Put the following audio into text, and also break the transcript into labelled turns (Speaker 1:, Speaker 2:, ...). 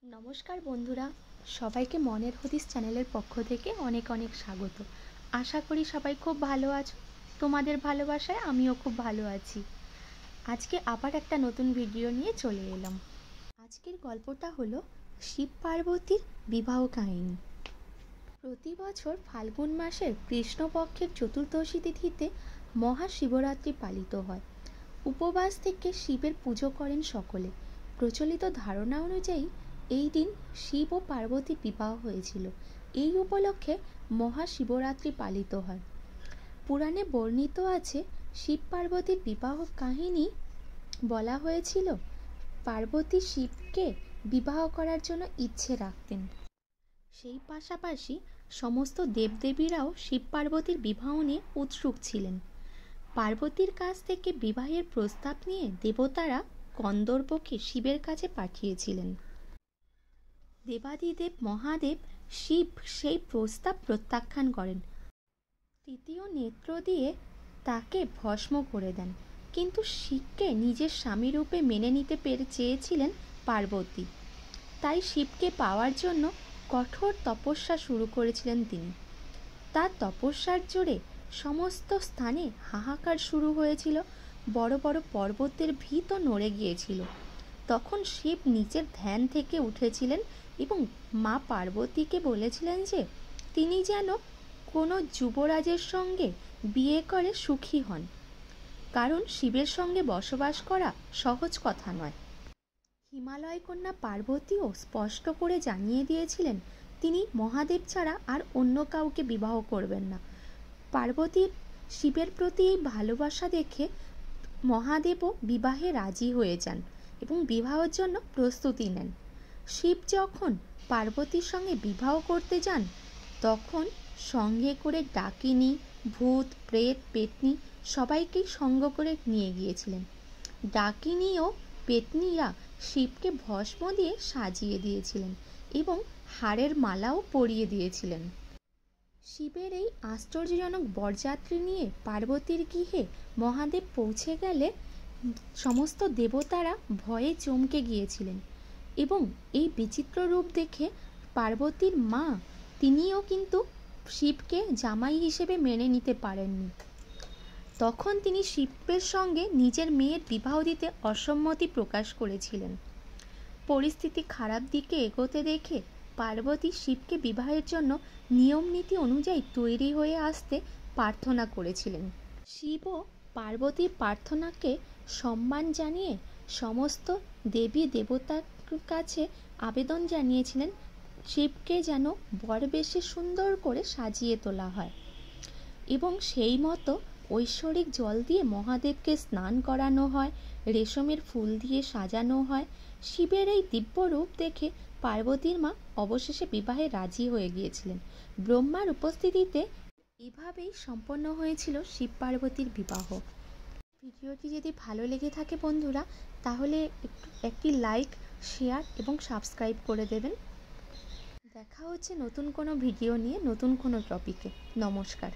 Speaker 1: নমস্কার বন্ধুরা, সবাইকে মনের হদিস চ্যানেলের পক্ষ থেকে অনেক অনেক স্বাগত। আশা করি সবাই খুব ভালো আছো। তোমাদের ভালোবাসায় আমিও খুব ভালো আছি। আজকে আবার একটা নতুন ভিডিও নিয়ে চলে এলাম। আজকের গল্পটা হলো শিব পার্বতীর বিবাহ কাহিনী। প্রতি বছর ফাল্গুন মাসের কৃষ্ণপক্ষের চতুর্দশী তিথিতে মহাশিবরাত্রি পালিত হয়। উপবাস থেকে শিবের পুজো করেন সকলে। প্রচলিত ধারণা অনুযায়ী এই দিন শিব ও পার্বতীর বিবাহ হয়েছিল। এই উপলক্ষে মহাশিবরাত্রি পালিত হয়। পুরাণে বর্ণিত আছে, শিব পার্বতীর বিবাহ কাহিনী বলা হয়েছিল পার্বতী শিবকে বিবাহ করার জন্য ইচ্ছে রাখতেন। সেই পাশাপাশি সমস্ত দেবদেবীরাও শিব পার্বতীর বিবাহ নিয়ে উৎসুক ছিলেন। পার্বতীর কাছ থেকে বিবাহের প্রস্তাব নিয়ে দেবতারা গন্ধর্বকে শিবের কাছে পাঠিয়েছিলেন। দেবাদিদেব মহাদেব শিব সেই প্রস্তাব প্রত্যাখ্যান করেন। তৃতীয় নেত্র দিয়ে তাকে ভস্ম করে দেন। কিন্তু শিবকে নিজের স্বামীরূপে মেনে নিতে চেয়েছিলেন পার্বতী। তাই শিবকে পাওয়ার জন্য কঠোর তপস্যা শুরু করেছিলেন তিনি। তার তপস্যার জোরে সমস্ত স্থানে হাহাকার শুরু হয়েছিল। বড় বড় পর্বতের ভিতও নড়ে গিয়েছিল। তখন শিব নিজের ধ্যান থেকে উঠেছিলেন এবং মা পার্বতীকে বলেছিলেন যে তিনি যেন কোনো যুবরাজের সঙ্গে বিয়ে করে সুখী হন, কারণ শিবের সঙ্গে বসবাস করা সহজ কথা নয়। হিমালয় কন্যা পার্বতীও স্পষ্ট করে জানিয়ে দিয়েছিলেন তিনি মহাদেব ছাড়া আর অন্য কাউকে বিবাহ করবেন না। পার্বতীর শিবের প্রতি এই ভালোবাসা দেখে মহাদেবও বিবাহে রাজি হয়ে যান এবং বিবাহের জন্য প্রস্তুতি নেন। শিব যখন পার্বতীর সঙ্গে বিবাহ করতে যান তখন সঙ্গে করে ডাকিনী, ভূত, প্রেত, পেতনি সবাইকেই সঙ্গ করে নিয়ে গিয়েছিলেন। ডাকিনী ও পেতনিরা শিবকে ভস্ম দিয়ে সাজিয়ে দিয়েছিলেন এবং হাড়ের মালাও পরিয়ে দিয়েছিলেন। শিবের এই আশ্চর্যজনক বরযাত্রী নিয়ে পার্বতীর গৃহে মহাদেব পৌঁছে গেলে সমস্ত দেবতারা ভয়ে চমকে গিয়েছিলেন এবং এই বিচিত্র রূপ দেখে পার্বতীর মা তিনিও কিন্তু শিবকে জামাই হিসেবে মেনে নিতে পারেননি। তখন তিনি শিবের সঙ্গে নিজের মেয়ের বিবাহ দিতে অসম্মতি প্রকাশ করেছিলেন। পরিস্থিতি খারাপ দিকে এগোতে দেখে পার্বতী শিবকে বিবাহের জন্য নিয়ম নীতি অনুযায়ী তৈরি হয়ে আসতে প্রার্থনা করেছিলেন। শিবও পার্বতীর প্রার্থনাকে সম্মান জানিয়ে সমস্ত দেবী দেবতার কাছে আবেদন জানিয়েছিলেন শিবকে যেন বরবেশে সুন্দর করে সাজিয়ে তোলা হয় এবং সেই মতো ঐশ্বরিক জল দিয়ে মহাদেবকে স্নান করানো হয়, রেশমের ফুল দিয়ে সাজানো হয়। শিবের এই দিব্য রূপ দেখে পার্বতীর মা অবশেষে বিবাহে রাজি হয়ে গিয়েছিলেন। ব্রহ্মার উপস্থিতিতে এভাবেই সম্পন্ন হয়েছিল শিব পার্বতীর বিবাহ। ভিডিওটি যদি ভালো লেগে থাকে বন্ধুরা, তাহলে একটি লাইক, শেয়ার এবং সাবস্ক্রাইব করে দেবেন। দেখা হচ্ছে নতুন কোনো ভিডিও নিয়ে, নতুন কোনো টপিকে। নমস্কার।